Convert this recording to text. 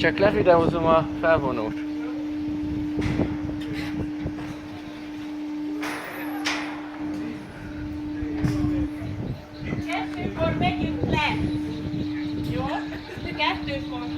Csak levideózom a felvonót. Kettőkor megyünk le. Jó? Kettőkor.